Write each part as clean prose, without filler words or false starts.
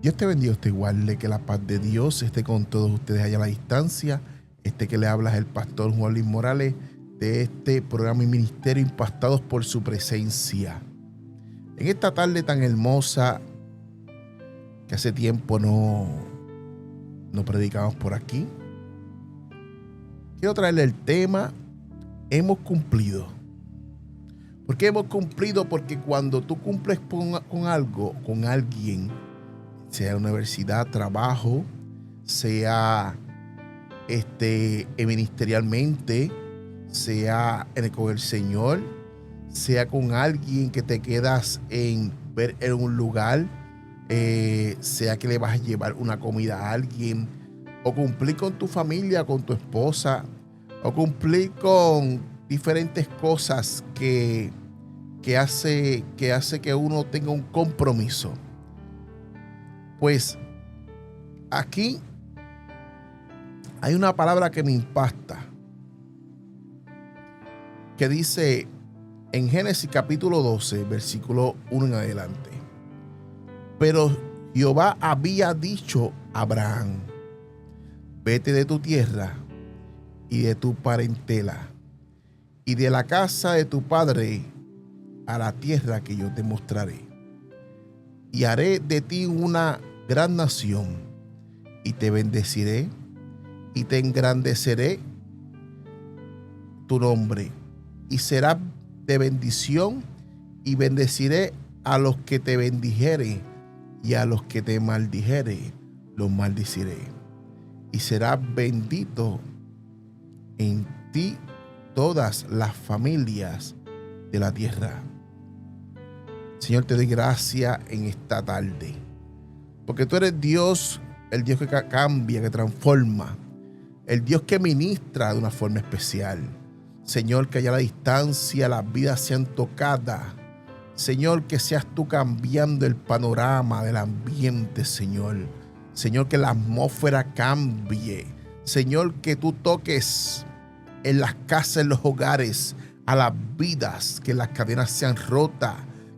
Dios te bendiga, usted guarde, que la paz de Dios esté con todos ustedes allá a la distancia. Este que le habla es el pastor Juan Luis Morales de este programa y ministerio Impactados por su presencia. En esta tarde tan hermosa que hace tiempo no predicamos por aquí, quiero traerle el tema hemos cumplido. ¿Por qué hemos cumplido? Porque cuando tú cumples con algo, con alguien, sea universidad, trabajo, sea ministerialmente, sea con el Señor, sea con alguien que te quedas en ver en un lugar, sea que le vas a llevar una comida a alguien, o cumplir con tu familia, con tu esposa, o cumplir con diferentes cosas que hace que uno tenga un compromiso. Pues aquí hay una palabra que me impacta, que dice en Génesis capítulo 12, versículo 1 en adelante. Pero Jehová había dicho a Abraham: vete de tu tierra y de tu parentela y de la casa de tu padre a la tierra que yo te mostraré. Y haré de ti una gran nación, y te bendeciré, y te engrandeceré tu nombre, y serás de bendición, y bendeciré a los que te bendijere, y a los que te maldijere, los maldiciré. Y serás bendito en ti todas las familias de la tierra. Señor, te doy gracias en esta tarde, porque tú eres Dios, el Dios que cambia, que transforma, el Dios que ministra de una forma especial. Señor, que allá a la distancia las vidas sean tocadas. Señor, que seas tú cambiando el panorama del ambiente, Señor. Señor, que la atmósfera cambie. Señor, que tú toques en las casas, en los hogares, a las vidas, que las cadenas sean rotas,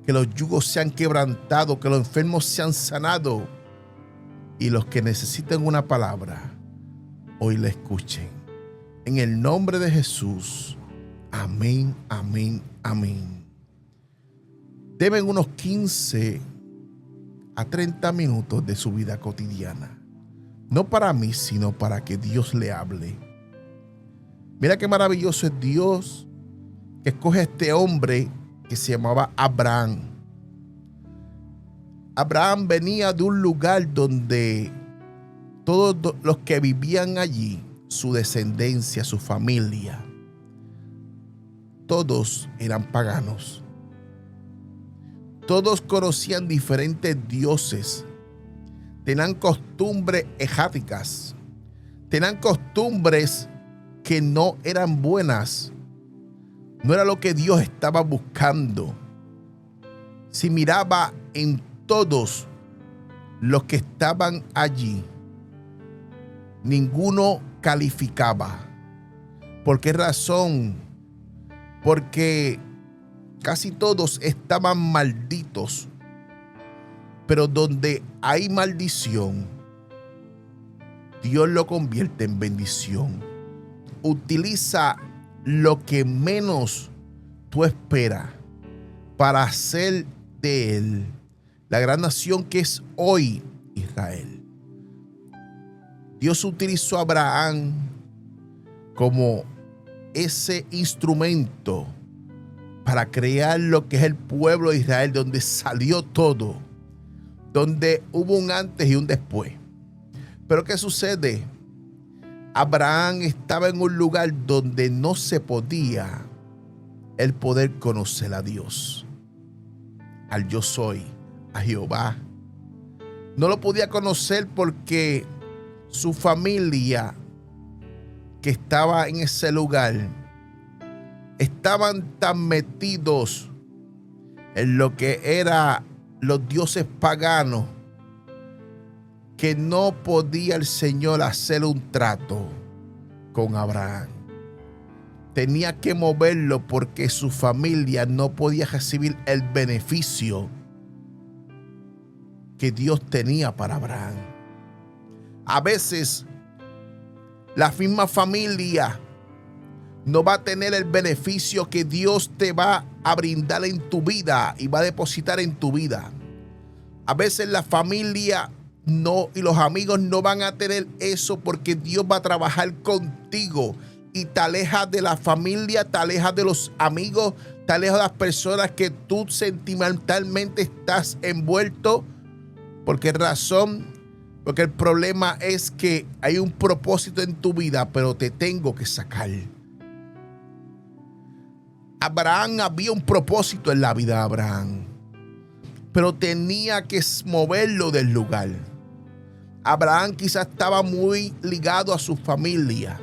que los yugos sean quebrantados, que los enfermos sean sanados, y los que necesiten una palabra hoy la escuchen. En el nombre de Jesús. Amén, amén, amén. Deben unos 15 a 30 minutos de su vida cotidiana. No para mí, sino para que Dios le hable. Mira qué maravilloso es Dios, que escoge a este hombre que se llamaba Abraham. Abraham venía de un lugar donde todos los que vivían allí, su descendencia, su familia, todos eran paganos. Todos conocían diferentes dioses. Tenían costumbres erráticas. Tenían costumbres que no eran buenas. No era lo que Dios estaba buscando. Si miraba en todos los que estaban allí, ninguno calificaba. ¿Por qué razón? Porque casi todos estaban malditos. Pero donde hay maldición, Dios lo convierte en bendición. Utiliza lo que menos tú esperas para hacer de él la gran nación que es hoy Israel. Dios utilizó a Abraham como ese instrumento para crear lo que es el pueblo de Israel, donde salió todo, donde hubo un antes y un después. Pero ¿qué sucede? Abraham estaba en un lugar donde no se podía el poder conocer a Dios, al yo soy, a Jehová. No lo podía conocer porque su familia que estaba en ese lugar estaban tan metidos en lo que era los dioses paganos que no podía el Señor hacer un trato con Abraham. Tenía que moverlo porque su familia no podía recibir el beneficio que Dios tenía para Abraham. A veces la misma familia no va a tener el beneficio que Dios te va a brindar en tu vida y va a depositar en tu vida. A veces la familia no y los amigos no van a tener eso porque Dios va a trabajar contigo y te alejas de la familia, te alejas de los amigos, te alejas de las personas que tú sentimentalmente estás envuelto. ¿Por qué razón? Porque el problema es que hay un propósito en tu vida, pero te tengo que sacar. Abraham, había un propósito en la vida de Abraham, pero tenía que moverlo del lugar. Abraham quizás estaba muy ligado a su familia.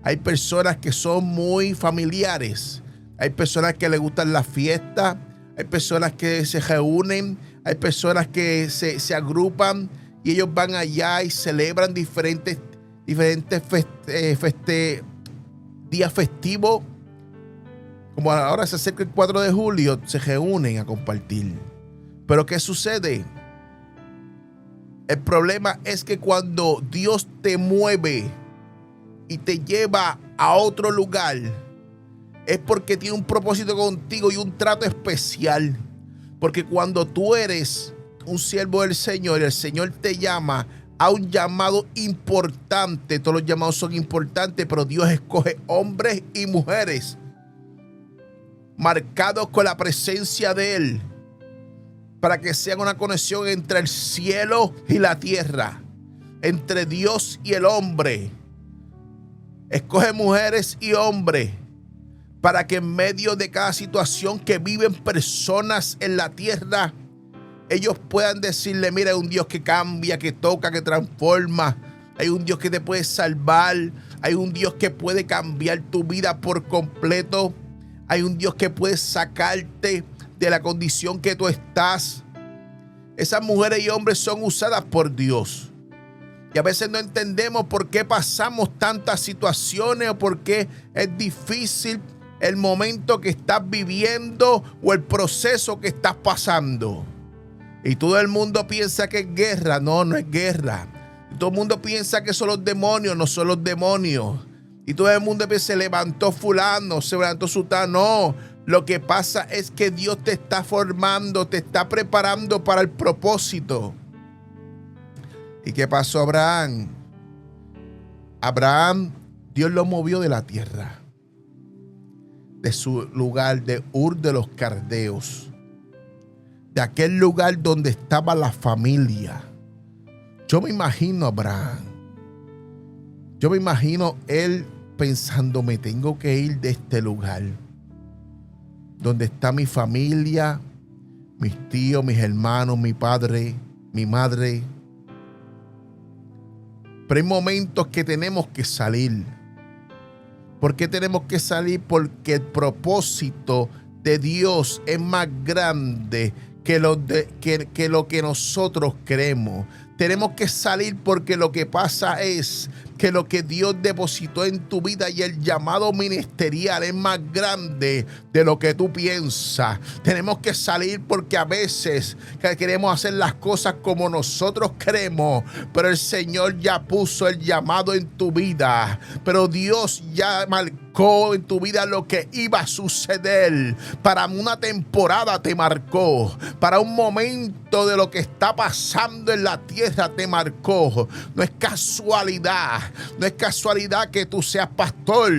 Hay personas que son muy familiares. Hay personas que les gustan las fiestas. Hay personas que se reúnen. Hay personas que se agrupan y ellos van allá y celebran diferentes días festivos. Como ahora se acerca el 4 de julio, se reúnen a compartir. Pero ¿qué sucede? El problema es que cuando Dios te mueve y te lleva a otro lugar, es porque tiene un propósito contigo y un trato especial. Porque cuando tú eres un siervo del Señor y el Señor te llama a un llamado importante, todos los llamados son importantes, pero Dios escoge hombres y mujeres marcados con la presencia de Él, para que sea una conexión entre el cielo y la tierra, entre Dios y el hombre. Escoge mujeres y hombres para que en medio de cada situación que viven personas en la tierra, ellos puedan decirle: mira, hay un Dios que cambia, que toca, que transforma. Hay un Dios que te puede salvar. Hay un Dios que puede cambiar tu vida por completo. Hay un Dios que puede sacarte de la condición que tú estás. Esas mujeres y hombres son usadas por Dios. Y a veces no entendemos por qué pasamos tantas situaciones o por qué es difícil el momento que estás viviendo o el proceso que estás pasando. Y todo el mundo piensa que es guerra. No, no es guerra. Todo el mundo piensa que son los demonios. No son los demonios. Y todo el mundo piensa: se levantó fulano, se levantó sutano. No, lo que pasa es que Dios te está formando, te está preparando para el propósito. ¿Y qué pasó a Abraham? Abraham, Dios lo movió de la tierra, de su lugar de Ur de los Caldeos, de aquel lugar donde estaba la familia. Yo me imagino a Abraham. Yo me imagino él pensando: me tengo que ir de este lugar donde está mi familia, mis tíos, mis hermanos, mi padre, mi madre. Pero hay momentos que tenemos que salir. ¿Por qué tenemos que salir? Porque el propósito de Dios es más grande que lo que nosotros creemos. Tenemos que salir porque lo que pasa es que lo que Dios depositó en tu vida y el llamado ministerial es más grande de lo que tú piensas. Tenemos que salir porque a veces queremos hacer las cosas como nosotros queremos, pero el Señor ya puso el llamado en tu vida. Pero Dios ya marcó en tu vida lo que iba a suceder. Para una temporada te marcó. Para un momento de lo que está pasando en la tierra te marcó. No es casualidad. No es casualidad que tú seas pastor.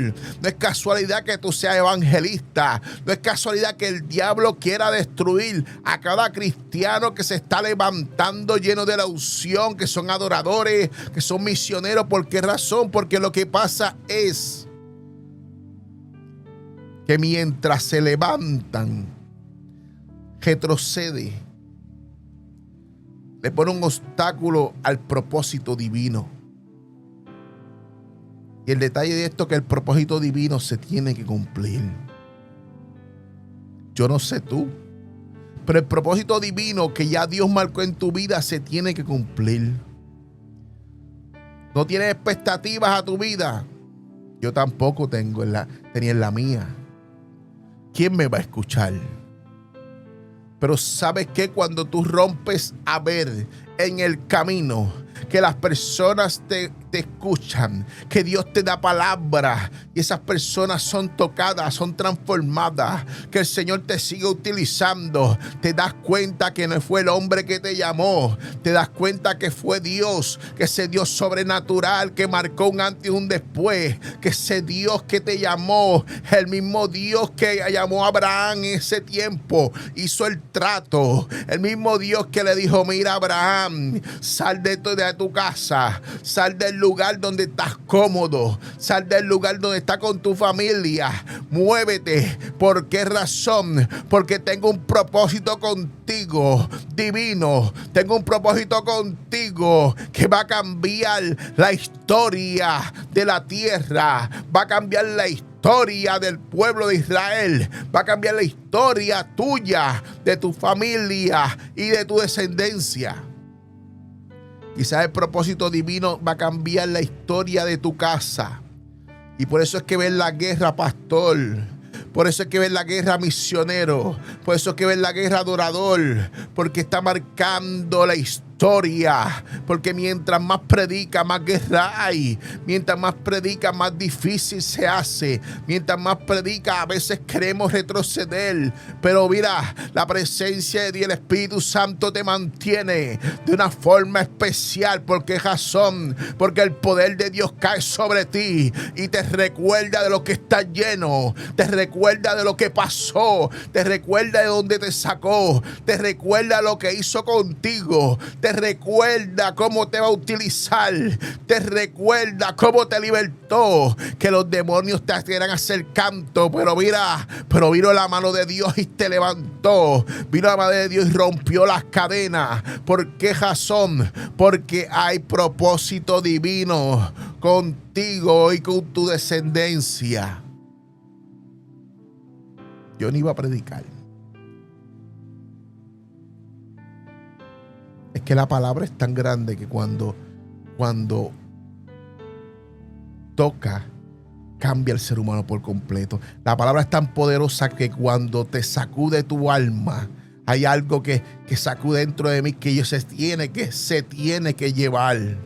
No es casualidad que tú seas evangelista. No es casualidad que el diablo quiera destruir a cada cristiano que se está levantando lleno de la unción, que son adoradores, que son misioneros. ¿Por qué razón? Porque lo que pasa es que mientras se levantan, retrocede, le pone un obstáculo al propósito divino. Y el detalle de esto es que el propósito divino se tiene que cumplir. Yo no sé tú, pero el propósito divino que ya Dios marcó en tu vida se tiene que cumplir. ¿No tienes expectativas a tu vida? Yo tampoco tenía en la mía. ¿Quién me va a escuchar? Pero ¿sabes qué? Cuando tú rompes a ver en el camino que las personas te escuchan, que Dios te da palabra y esas personas son tocadas, son transformadas, que el Señor te sigue utilizando, te das cuenta que no fue el hombre que te llamó, te das cuenta que fue Dios, que ese Dios sobrenatural que marcó un antes y un después, que ese Dios que te llamó, el mismo Dios que llamó a Abraham en ese tiempo, hizo el trato, el mismo Dios que le dijo: mira, Abraham, sal de tu casa, sal del lugar donde estás cómodo, sal del lugar donde estás con tu familia, muévete. ¿Por qué razón? Porque tengo un propósito contigo divino, tengo un propósito contigo que va a cambiar la historia de la tierra, va a cambiar la historia del pueblo de Israel, va a cambiar la historia tuya, de tu familia y de tu descendencia. Quizás el propósito divino va a cambiar la historia de tu casa. Y por eso es que ves la guerra, pastor. Por eso es que ves la guerra, misionero. Por eso es que ves la guerra, adorador. Porque está marcando la historia. Porque mientras más predica, más guerra hay. Mientras más predica, más difícil se hace. Mientras más predica, a veces queremos retroceder. Pero mira, la presencia de Dios, el Espíritu Santo te mantiene de una forma especial. ¿Por qué razón? Porque el poder de Dios cae sobre ti y te recuerda de lo que está lleno. Te recuerda de lo que pasó. Te recuerda de dónde te sacó. Te recuerda lo que hizo contigo. Te recuerda cómo te va a utilizar. Te recuerda cómo te libertó. Que los demonios te quieran hacer canto. Pero vino la mano de Dios y te levantó. Vino la mano de Dios y rompió las cadenas. ¿Por qué razón? Porque hay propósito divino contigo y con tu descendencia. Yo no iba a predicar. Es que la palabra es tan grande que cuando toca, cambia el ser humano por completo. La palabra es tan poderosa que cuando te sacude tu alma, hay algo que sacude dentro de mí que se tiene que llevar.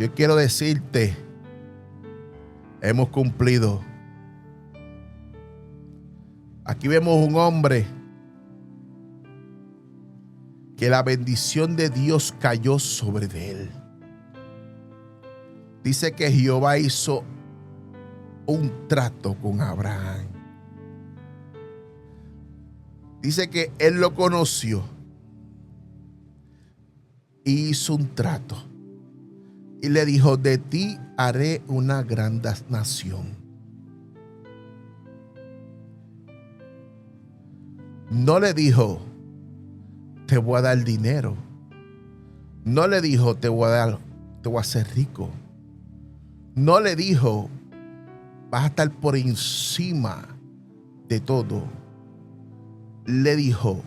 Yo quiero decirte, hemos cumplido. Aquí vemos un hombre que la bendición de Dios cayó sobre él. Dice que Jehová hizo un trato con Abraham. Dice que él lo conoció y hizo un trato. Y le dijo: de ti haré una gran nación. No le dijo: te voy a dar dinero. No le dijo: te voy a hacer rico. No le dijo: vas a estar por encima de todo. Le dijo: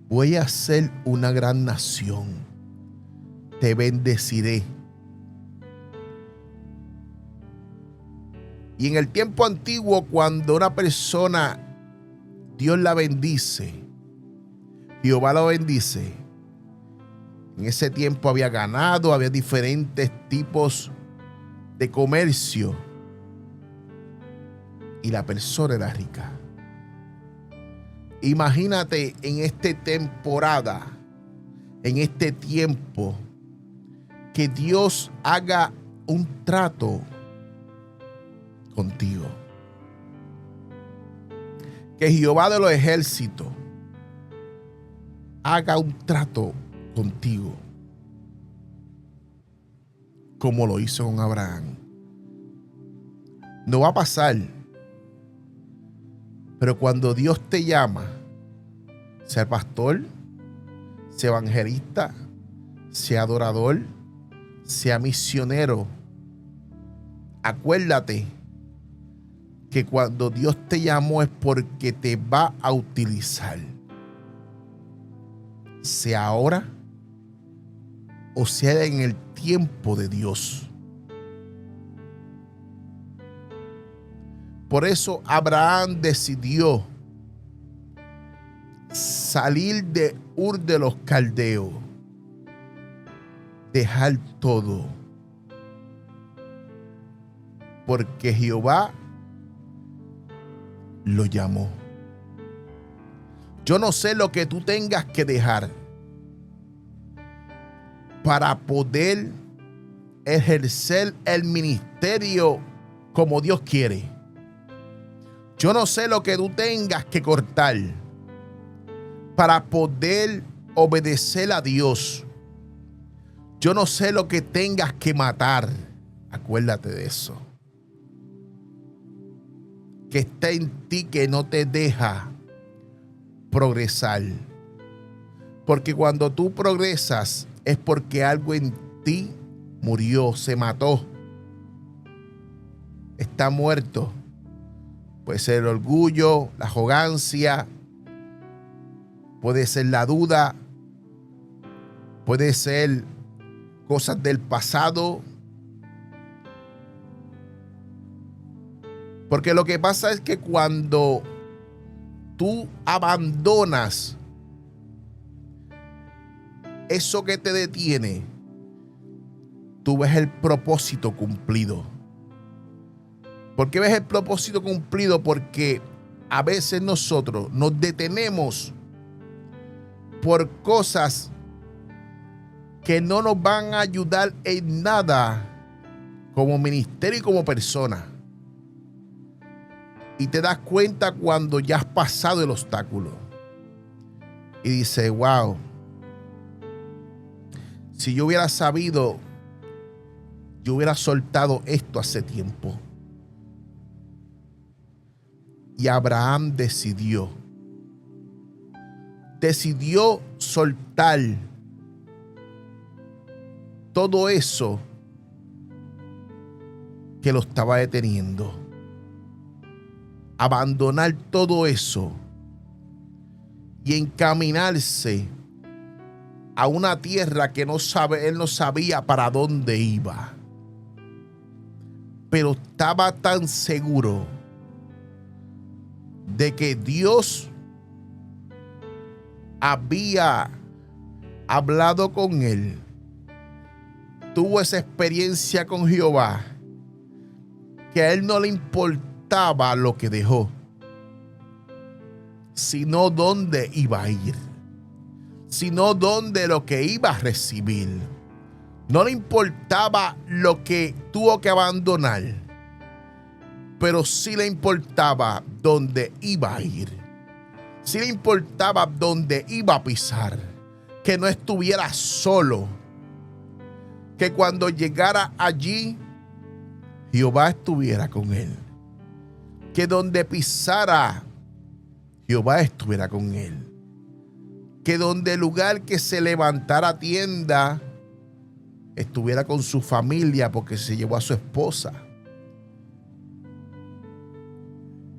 voy a ser una gran nación. Te bendeciré. Y en el tiempo antiguo, cuando una persona, Dios la bendice, Jehová lo bendice, en ese tiempo había ganado, había diferentes tipos de comercio y la persona era rica. Imagínate en esta temporada, en este tiempo, que Dios haga un trato contigo. Que Jehová de los ejércitos haga un trato contigo, como lo hizo con Abraham. No va a pasar, pero cuando Dios te llama, sea pastor, sea evangelista, sea adorador, sea misionero, acuérdate que cuando Dios te llamó es porque te va a utilizar. Sea ahora o sea en el tiempo de Dios. Por eso Abraham decidió salir de Ur de los Caldeos, dejar todo, porque Jehová lo llamó. Yo no sé lo que tú tengas que dejar para poder ejercer el ministerio como Dios quiere. Yo no sé lo que tú tengas que cortar para poder obedecer a Dios. Yo no sé lo que tengas que matar. Acuérdate de eso. Que está en ti, que no te deja progresar. Porque cuando tú progresas es porque algo en ti murió, se mató, está muerto. Puede ser el orgullo, la arrogancia, puede ser la duda, puede ser cosas del pasado. Porque lo que pasa es que cuando tú abandonas eso que te detiene, tú ves el propósito cumplido. ¿Por qué ves el propósito cumplido? Porque a veces nosotros nos detenemos por cosas que no nos van a ayudar en nada como ministerio y como persona. Y te das cuenta cuando ya has pasado el obstáculo. Y dices, wow, si yo hubiera sabido, yo hubiera soltado esto hace tiempo. Y Abraham decidió soltar todo eso que lo estaba deteniendo. Abandonar todo eso y encaminarse a una tierra que él no sabía para dónde iba. Pero estaba tan seguro de que Dios había hablado con él. Tuvo esa experiencia con Jehová, que a él no le importaba lo que dejó, sino dónde iba a ir, sino dónde lo que iba a recibir. No le importaba lo que tuvo que abandonar, pero sí le importaba dónde iba a ir. Sí le importaba dónde iba a pisar, que no estuviera solo, que cuando llegara allí Jehová estuviera con él, que donde pisara Jehová estuviera con él, que donde el lugar que se levantara tienda estuviera con su familia, porque se llevó a su esposa.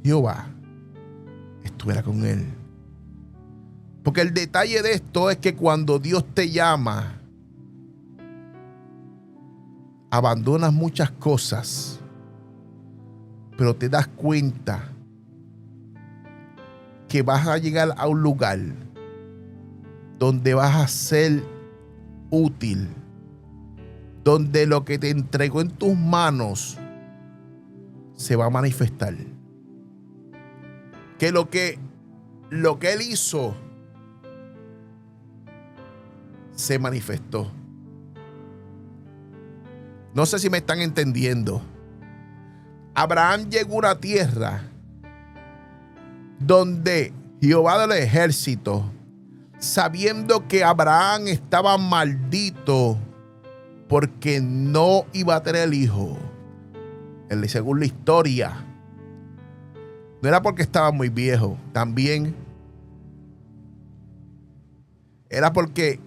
Jehová estuviera con él. Porque el detalle de esto es que cuando Dios te llama, abandonas muchas cosas, pero te das cuenta que vas a llegar a un lugar donde vas a ser útil, donde lo que te entregó en tus manos se va a manifestar. Que lo que él hizo se manifestó. No sé si me están entendiendo. Abraham llegó a una tierra donde Jehová del ejército, sabiendo que Abraham estaba maldito porque no iba a tener hijo, según la historia, no era porque estaba muy viejo, también era porque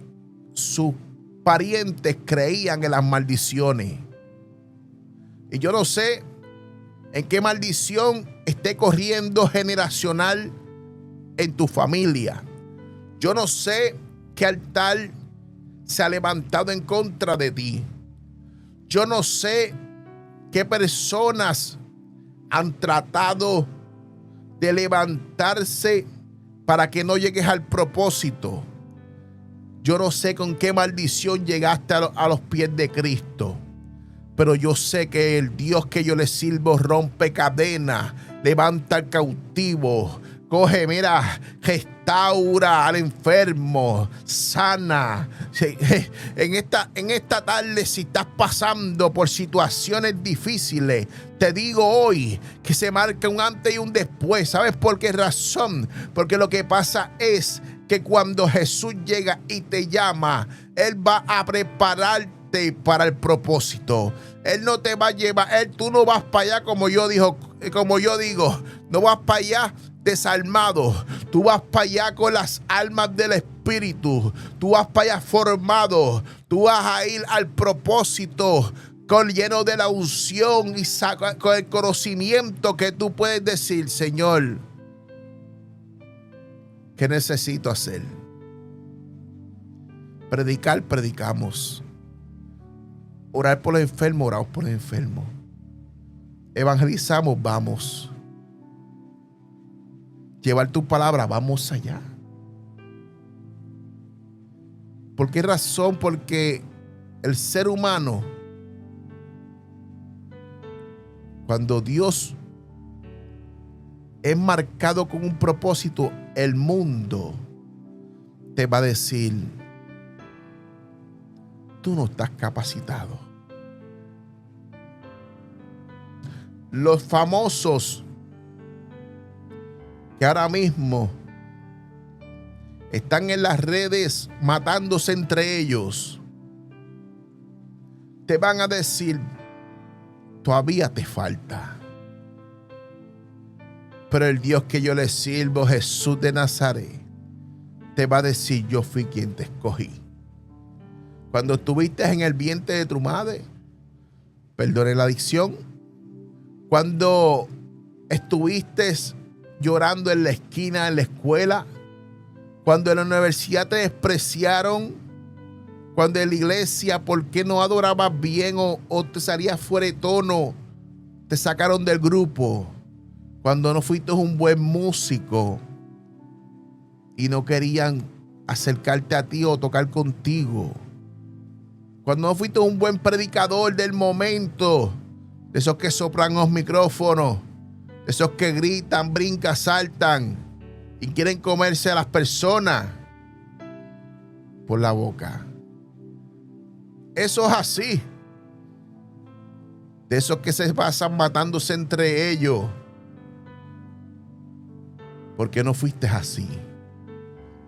sus parientes creían en las maldiciones. Y yo no sé en qué maldición esté corriendo generacional en tu familia. Yo no sé qué altar se ha levantado en contra de ti. Yo no sé qué personas han tratado de levantarse para que no llegues al propósito. Yo no sé con qué maldición llegaste a los pies de Cristo, pero yo sé que el Dios que yo le sirvo rompe cadenas, levanta al cautivo, coge, mira, restaura al enfermo, sana. En esta tarde, si estás pasando por situaciones difíciles, te digo hoy que se marca un antes y un después. ¿Sabes por qué razón? Porque lo que pasa es que cuando Jesús llega y te llama, Él va a prepararte para el propósito. Él no te va a llevar, tú no vas para allá como yo digo, no vas para allá desarmado. Tú vas para allá con las almas del Espíritu. Tú vas para allá formado. Tú vas a ir al propósito lleno de la unción y con el conocimiento que tú puedes decir: Señor, ¿qué necesito hacer? Predicar, predicamos. Orar por los enfermos, oramos por los enfermos. Evangelizamos, vamos. Llevar tu palabra, vamos allá. ¿Por qué razón? Porque el ser humano, cuando Dios es marcado con un propósito, el mundo te va a decir: tú no estás capacitado. Los famosos que ahora mismo están en las redes matándose entre ellos, te van a decir: todavía te falta. Pero el Dios que yo le sirvo, Jesús de Nazaret, te va a decir: yo fui quien te escogí. Cuando estuviste en el vientre de tu madre, perdone la adicción, cuando estuviste llorando en la esquina, en la escuela, cuando en la universidad te despreciaron, cuando en la iglesia, ¿por qué no adorabas bien o te salías fuera de tono? Te sacaron del grupo. Cuando no fuiste un buen músico y no querían acercarte a ti o tocar contigo. Cuando no fuiste un buen predicador del momento, de esos que soplan los micrófonos, de esos que gritan, brincan, saltan y quieren comerse a las personas por la boca. Eso es así. De esos que se pasan matándose entre ellos. ¿Por qué no fuiste así?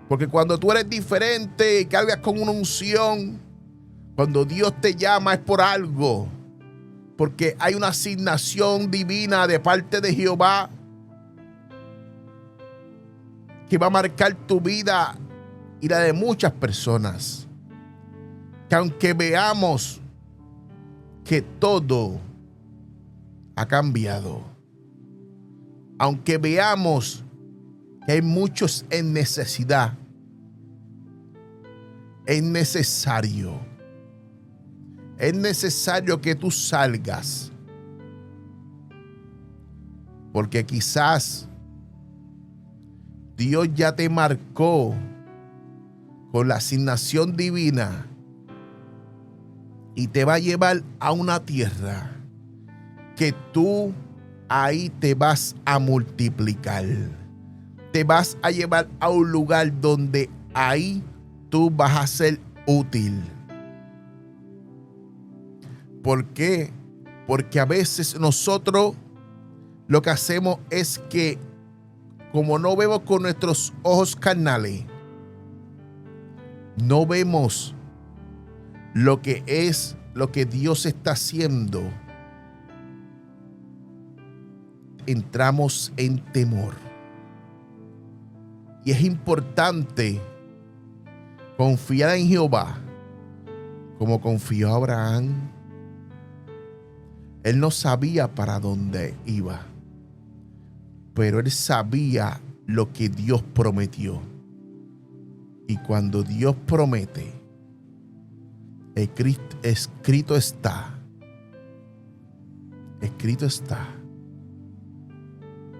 Porque cuando tú eres diferente y cargas con una unción, cuando Dios te llama es por algo. Porque hay una asignación divina de parte de Jehová que va a marcar tu vida y la de muchas personas. Que aunque veamos que todo ha cambiado, aunque veamos que hay muchos en necesidad, es necesario que tú salgas, porque quizás Dios ya te marcó con la asignación divina y te va a llevar a una tierra que tú ahí te vas a multiplicar. Te vas a llevar a un lugar donde ahí tú vas a ser útil. ¿Por qué? Porque a veces nosotros lo que hacemos es que, como no vemos con nuestros ojos carnales, no vemos lo que es lo que Dios está haciendo, entramos en temor. Y es importante confiar en Jehová como confió Abraham. Él no sabía para dónde iba, pero él sabía lo que Dios prometió. Y cuando Dios promete, escrito está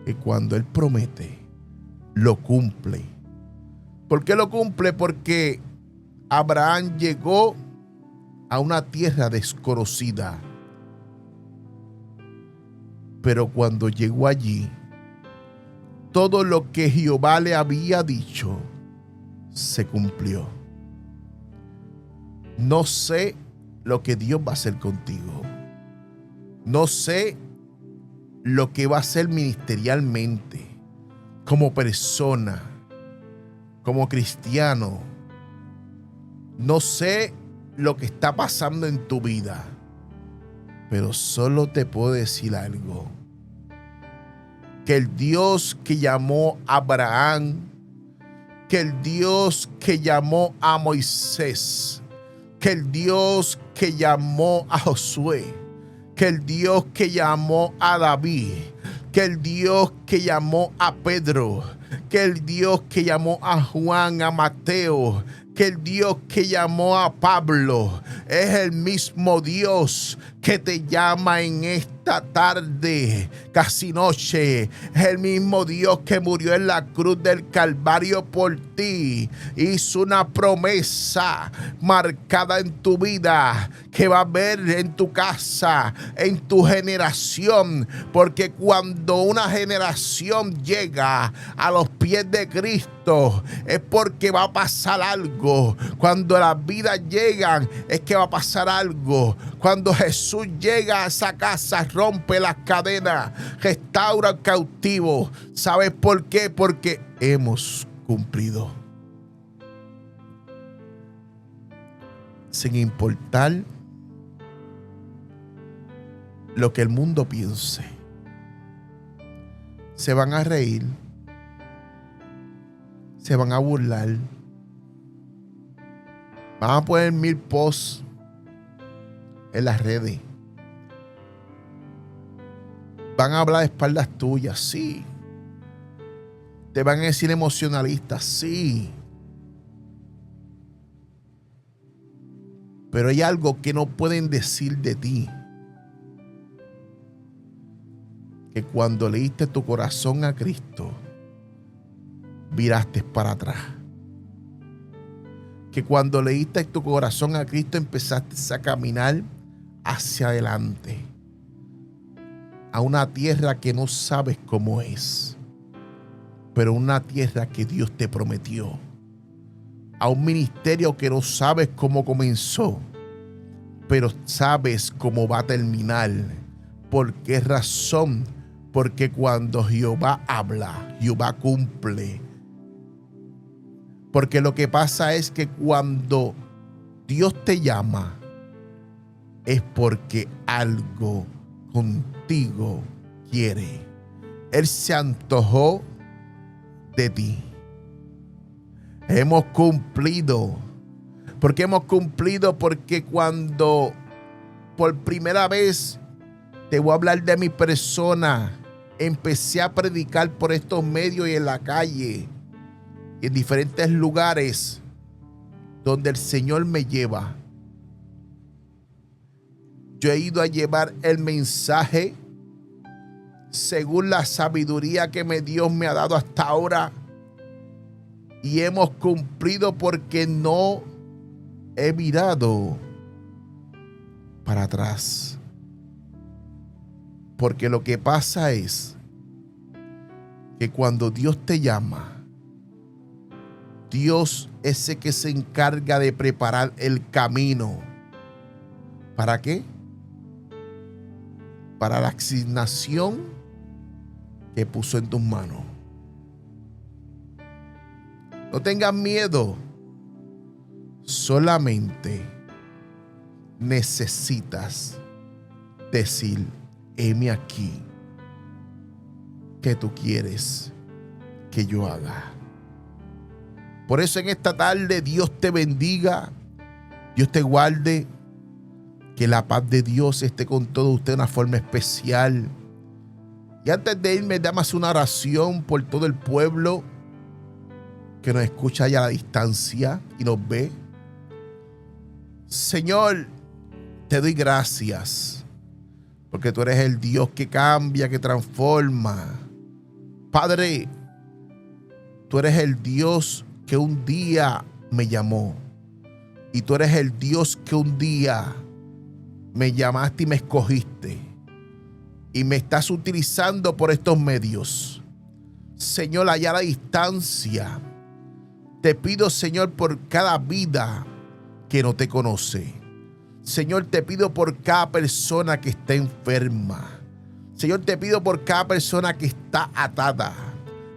que cuando Él promete, lo cumple. ¿Por qué lo cumple? Porque Abraham llegó a una tierra desconocida. Pero cuando llegó allí, todo lo que Jehová le había dicho se cumplió. No sé lo que Dios va a hacer contigo. No sé lo que va a hacer ministerialmente, como persona, como cristiano. No sé lo que está pasando en tu vida, pero solo te puedo decir algo. Que el Dios que llamó a Abraham, que el Dios que llamó a Moisés, que el Dios que llamó a Josué, que el Dios que llamó a David, que el Dios que llamó a Pedro, que el Dios que llamó a Juan, a Mateo, que el Dios que llamó a Pablo, es el mismo Dios que te llama en esta tarde, casi noche. Es el mismo Dios que murió en la cruz del Calvario por ti. Hizo una promesa marcada en tu vida que va a haber en tu casa, en tu generación, porque cuando una generación llega a los pies de Cristo es porque va a pasar algo. Cuando las vidas llegan es que va a pasar algo. Cuando Jesús llega a esa casa, rompe las cadenas, restaura al cautivo. ¿Sabes por qué? Porque hemos cumplido. Sin importar lo que el mundo piense, se van a reír, se van a burlar, van a poner 1000 posts en las redes, van a hablar de espaldas tuyas, sí, te van a decir emocionalista, sí, pero hay algo que no pueden decir de ti, que cuando le diste tu corazón a Cristo, viraste para atrás. Que cuando le diste tu corazón a Cristo, empezaste a caminar hacia adelante. A una tierra que no sabes cómo es, pero una tierra que Dios te prometió. A un ministerio que no sabes cómo comenzó, pero sabes cómo va a terminar. ¿Por qué razón? Porque cuando Jehová habla, Jehová cumple. Porque lo que pasa es que cuando Dios te llama, es porque algo contigo quiere. Él se antojó de ti. Hemos cumplido. ¿Por qué hemos cumplido? Porque cuando por primera vez, te voy a hablar de mi persona, empecé a predicar por estos medios y en la calle, en diferentes lugares donde el Señor me lleva. Yo he ido a llevar el mensaje según la sabiduría que Dios me ha dado hasta ahora, y hemos cumplido porque no he mirado para atrás. Porque lo que pasa es que cuando Dios te llama, Dios es el que se encarga de preparar el camino. ¿Para qué? Para la asignación que puso en tus manos. No tengas miedo. Solamente necesitas decir: heme aquí, ¿qué tú quieres que yo haga? Por eso en esta tarde Dios te bendiga, Dios te guarde, que la paz de Dios esté con todos ustedes de una forma especial. Y antes de irme, dame una oración por todo el pueblo que nos escucha allá a la distancia y nos ve. Señor, te doy gracias, porque tú eres el Dios que cambia, que transforma. Padre, tú eres el Dios que un día me llamó. Y tú eres el Dios que un día me llamaste y me escogiste. Y me estás utilizando por estos medios. Señor, allá a la distancia, te pido, Señor, por cada vida que no te conoce. Señor, te pido por cada persona que está enferma. Señor, te pido por cada persona que está atada.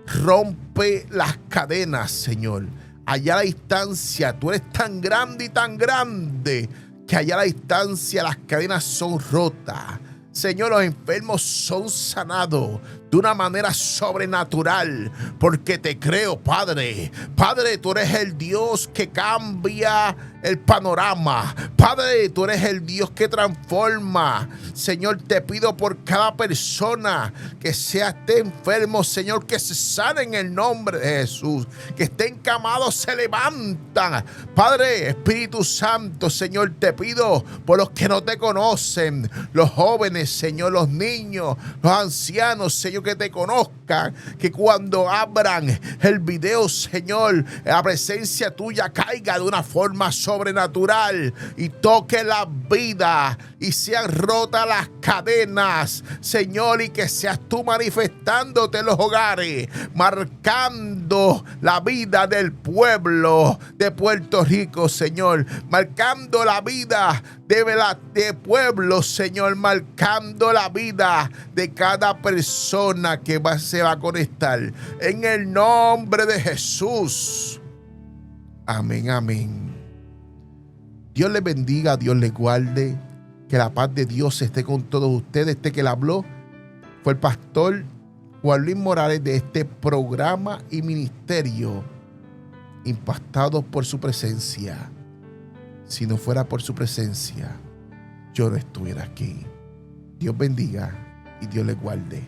Rompe las cadenas, Señor. Allá a la distancia, tú eres tan grande que allá a la distancia las cadenas son rotas. Señor, los enfermos son sanados de una manera sobrenatural, porque te creo, Padre. Padre, tú eres el Dios que cambia el panorama. Padre, tú eres el Dios que transforma. Señor, te pido por cada persona que esté enfermo, Señor, que se sane en el nombre de Jesús. Que esté encamado, se levantan. Padre, Espíritu Santo, Señor, te pido por los que no te conocen, los jóvenes, Señor, los niños, los ancianos, Señor, que te conozcan, que cuando abran el video, Señor, la presencia tuya caiga de una forma sobrenatural y toque la vida y sean rotas las cadenas, Señor, y que seas tú manifestándote en los hogares, marcando la vida del pueblo de Puerto Rico, Señor, marcando la vida de pueblo, Señor, marcando la vida de cada persona que se va a conectar. En el nombre de Jesús. Amén, amén. Dios les bendiga, Dios les guarde. Que la paz de Dios esté con todos ustedes. Este que le habló fue el pastor Juan Luis Morales de este programa y ministerio impactados por su presencia. Si no fuera por su presencia, yo no estuviera aquí. Dios bendiga y Dios les guarde.